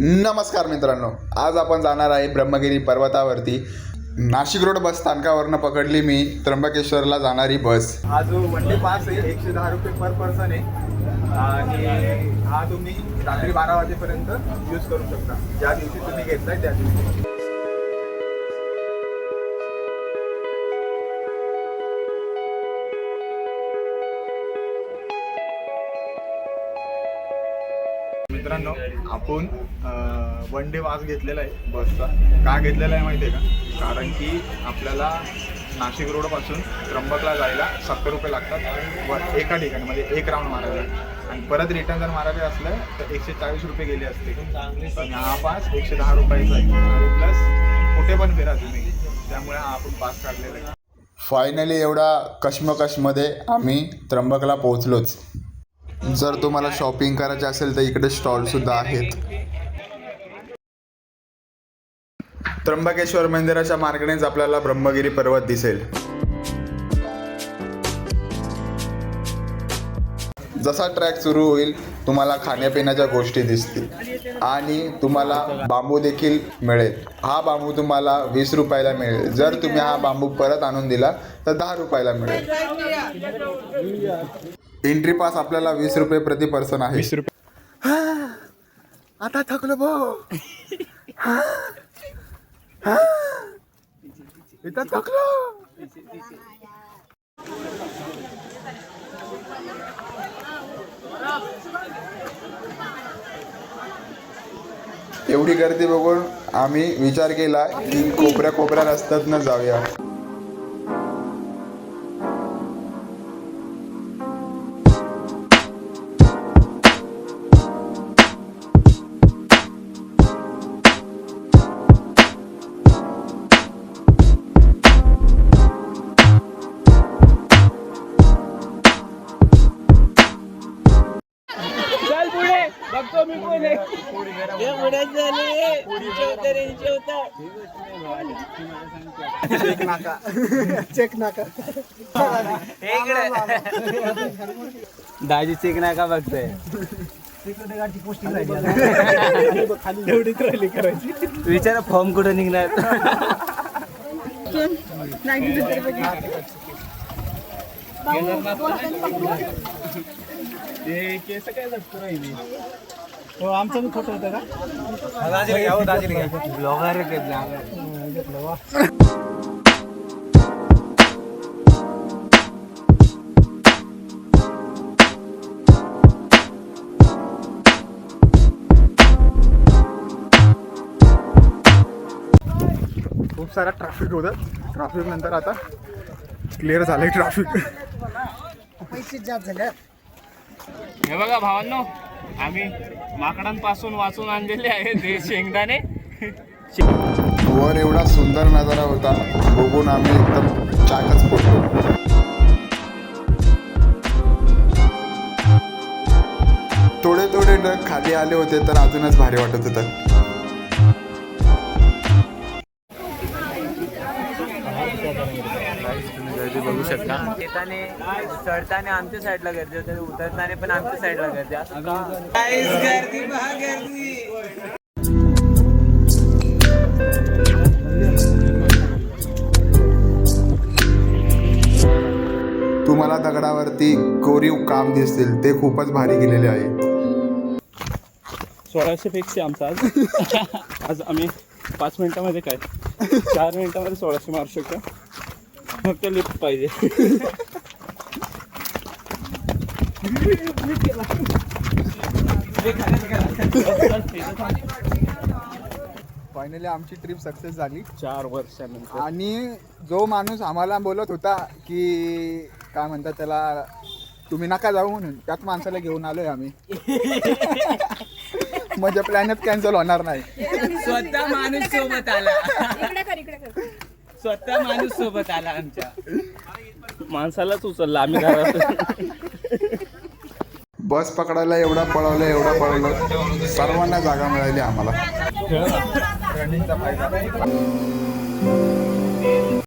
नमस्कार मित्रांनो, आज आपण जाणार आहे ब्रह्मगिरी पर्वतावरती. नाशिक रोड बस स्थानकावरनं पकडली मी त्र्यंबकेश्वरला जाणारी बस. हा जो वन डे पास आहे 110 रुपये पर पर्सन आहे आणि हा तुम्ही रात्री 12 वाजेपर्यंत यूज करू शकता. ज्या दिवशी तुम्ही घेतलाय त्या दिवशी. मित्रांनो, आपण वन डे पास घेतलेला आहे बसचा. का घेतलेला आहे माहिती आहे का? कारण की आपल्याला नाशिक रोडपासून त्र्यंबकला जायला 70 रुपये लागतात व एका ठिकाणी म्हणजे एक राऊंड मारायला, आणि परत रिटर्न जर मारायचे असलं तर 140 रुपये गेले असते. आणि हा पास 110 रुपयाचा आहे आणि प्लस कुठे पण फिरा तुम्ही, त्यामुळे हा आपण पास काढलेला आहे. फायनली एवढा कश्मकशमध्ये आम्ही त्र्यंबकला पोहोचलोच. जर तुम्हाला शॉपिंग करायचे असेल तर इकडे स्टॉलसुद्धा आहेत. त्र्यंबकेश्वर मंदिराच्या मार्गानेच आपल्याला ब्रह्मगिरी पर्वत दिसेल. जसा ट्रॅक सुरू होईल तुम्हाला खाण्यापिण्याच्या गोष्टी दिसतील आणि तुम्हाला बांबू देखील मिळेल. हा बांबू तुम्हाला 20 रुपयाला मिळेल. जर तुम्ही हा बांबू परत आणून दिला तर 10 रुपयाला मिळेल. एंट्री पास आपल्याला 20 रुपये प्रति पर्सन आहे. 20 रुपये. आता थकलो भाऊ. इथं थकलो. एवढी गर्दी बघून आम्ही विचार केला की कोपऱ्या रस्त्यातनं जाऊया. दाजी चेक नाका बघतोय. विचारा फॉर्म कुठं निघणार. केस काय जगतो राहिली. हो, आमचा मी फोटो होता का? ब्लॉगर खूप सारा ट्रॅफिक होतं. ट्रॅफिक नंतर आता क्लिअर झालंय ट्रॅफिक. पैसे जास्त झाले. हे बघा भावांनो, आम्ही माकडांपासून वाचून आणलेले आहेत हे शेंगदाणे. वर एवढा सुंदर नजारा होता, बघून आम्ही एकदम चाकच पडलो. थोडे ढग खाली आले होते तर अजूनच भारी वाटत होतं. बघू शकता. येताने चढताना आमच्या साईडला गर्दी होते, उतरताना पण आमच्या साईडला गर्दी. तुम्हाला दगडावरती कोरीव काम दिसतील, ते खूपच भारी केलेले आहे. 1600 पेक्षा आमचा आज आम्ही 5 मिनिटामध्ये काय 4 मिनिटामध्ये 1600 मारू शकतो. फक्त लिफ्ट पाहिजे. फायनली आमची ट्रिप सक्सेस झाली 4 वर्षानंतर. आणि जो माणूस आम्हाला बोलत होता की काय म्हणतात त्याला, तुम्ही नका जाऊ म्हणून, त्याच माणसाला घेऊन आलोय आम्ही. म्हणजे प्लॅनच कॅन्सल होणार नाही. स्वतः माणूस सोबत आला. स्वतः माणूस सोबत आला. आमच्या माणसालाच उचलला आम्ही घरात. बस पकडायला एवढा पळवलं, सर्वांना जागा मिळाली आम्हाला. रनिंगचा फायदा.